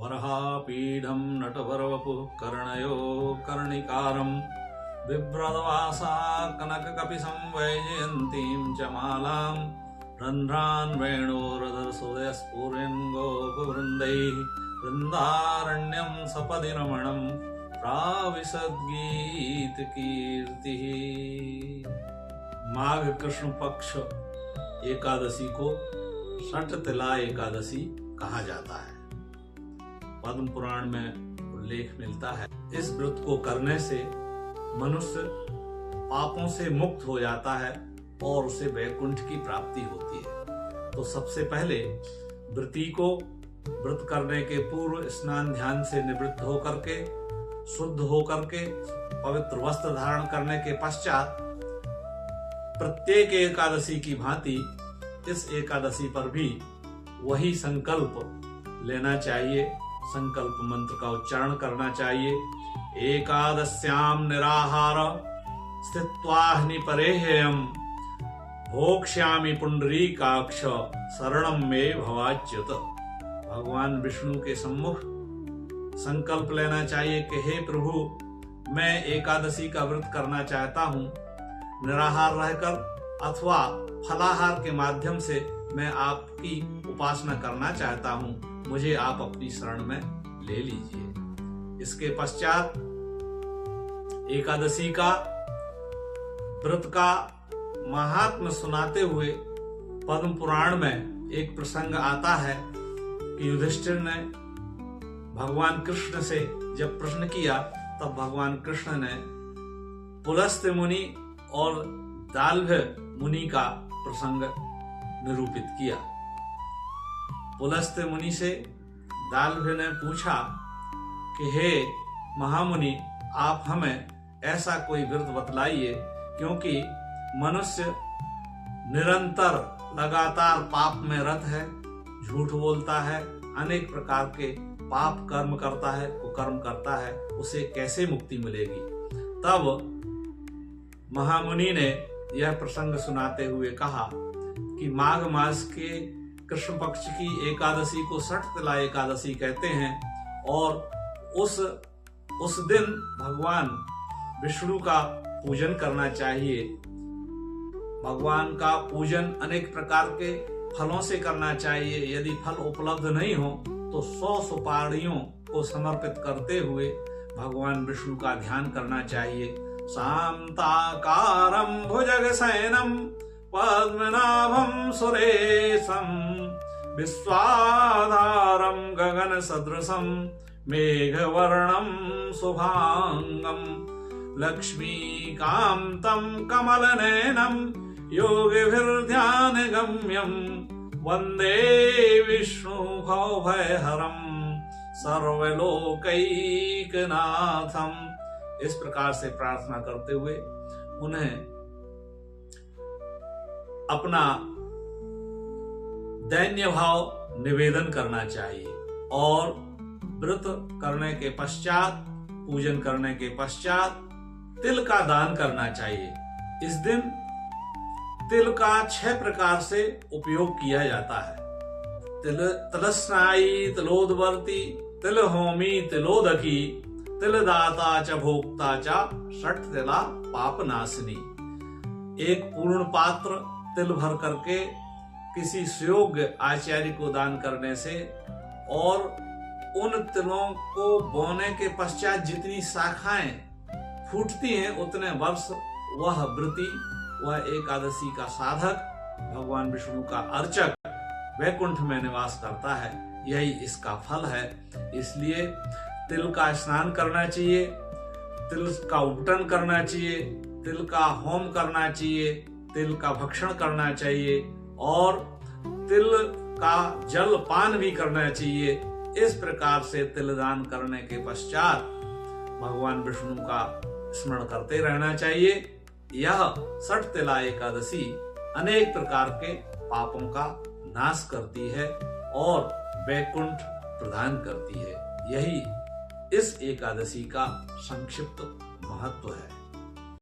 वरहापीढं नटवरवपुः कर्णयो कर्णिकारं बिभ्रदवासा कनककपिशं वैजयन्तीं च मालां रन्ध्रान् वेणोरधरसुदयस्फुरन् गोपवृन्दैः वृन्दारण्यं सपदि रमणं प्राविशद्गीतकीर्तिः। माघ कृष्ण पक्ष एकादशी को षटतिला एकादशी कहा जाता है। पद्म पुराण में उल्लेख मिलता है। इस व्रत को करने से मनुष्य पापों से मुक्त हो जाता है और उसे वैकुंठ की प्राप्ति होती है। तो सबसे पहले व्रती को व्रत करने के पूर्व स्नान ध्यान से निवृत्त होकर के, शुद्ध होकर के, पवित्र वस्त्र धारण करने के पश्चात प्रत्येक एकादशी की भांति इस एकादशी पर भी वही संकल्प लेना चाहिए, संकल्प मंत्र का उच्चारण करना चाहिए। एकादश्याम निराहार स्थित्वाह्नि परेह्ययम् भोक्ष्यामि पुंडरीकाक्ष शरणं मे भवाच्युत। भगवान विष्णु के सम्मुख संकल्प लेना चाहिए कि हे प्रभु, मैं एकादशी का व्रत करना चाहता हूँ। निराहार रहकर अथवा फलाहार के माध्यम से मैं आपकी उपासना करना चाहता हूँ, मुझे आप अपनी शरण में ले लीजिए। इसके पश्चात एकादशी का व्रत का महात्म्य सुनाते हुए पद्म पुराण में एक प्रसंग आता है कि युधिष्ठिर ने भगवान कृष्ण से जब प्रश्न किया, तब भगवान कृष्ण ने पुलस्त्य मुनि और दाल्भ्य मुनि का प्रसंग निरूपित किया। पुलस्त्य मुनि से दाल्भ्य ने पूछा कि हे महामुनि, आप हमें ऐसा कोई व्रत बतलाइए, क्योंकि मनुष्य निरंतर लगातार पाप में रत है, झूठ बोलता है, अनेक प्रकार के पाप कर्म करता है, कुकर्म करता है, उसे कैसे मुक्ति मिलेगी। तब महामुनि ने यह प्रसंग सुनाते हुए कहा कि माघ मास के कृष्ण पक्ष की एकादशी को षटतिला एकादशी कहते हैं और उस दिन भगवान विष्णु का पूजन करना चाहिए। भगवान का पूजन अनेक प्रकार के फलों से करना चाहिए। यदि फल उपलब्ध नहीं हो तो 100 सुपारियों को समर्पित करते हुए भगवान विष्णु का ध्यान करना चाहिए। शांताकारं भुजगशयनं पद्मनाभं सुरेशं विश्वाधारं गगनसदृशं मेघवर्णं शुभांगं लक्ष्मीकान्तं कमलनयनं योगिभिर्ध्यानगम्यं वन्दे विष्णु भवभयहरं सर्वलोकैकनाथम्। इस प्रकार से प्रार्थना करते हुए उन्हें अपना दैन्य भाव निवेदन करना चाहिए और व्रत करने के पश्चात, पूजन करने के पश्चात तिल का दान करना चाहिए। इस दिन तिल का 6 प्रकार से उपयोग किया जाता है। तिलस्नायी, तिलोदवर्ती, तिलहोमी, तिलोदकी, तिलदाता च भोक्ता च षटतिला पापनाशिनी। एक पूर्ण पात्र तिल भर करके किसी सुयोग्य आचार्य को दान करने से और उन तिलों को बोने के पश्चात जितनी शाखाएं फूटती हैं उतने वर्ष वह व्रती, वह एकादशी का साधक, भगवान विष्णु का अर्चक वैकुंठ में निवास करता है। यही इसका फल है। इसलिए तिल का स्नान करना चाहिए, तिल का उपटन करना चाहिए, तिल का होम करना चाहिए, तिल का भक्षण करना चाहिए और तिल का जल पान भी करना चाहिए। इस प्रकार से तिलदान करने के पश्चात भगवान विष्णु का स्मरण करते रहना चाहिए। यह षटतिला एकादशी अनेक प्रकार के पापों का नाश करती है और वैकुंठ प्रदान करती है। यही इस एकादशी का संक्षिप्त महत्व है।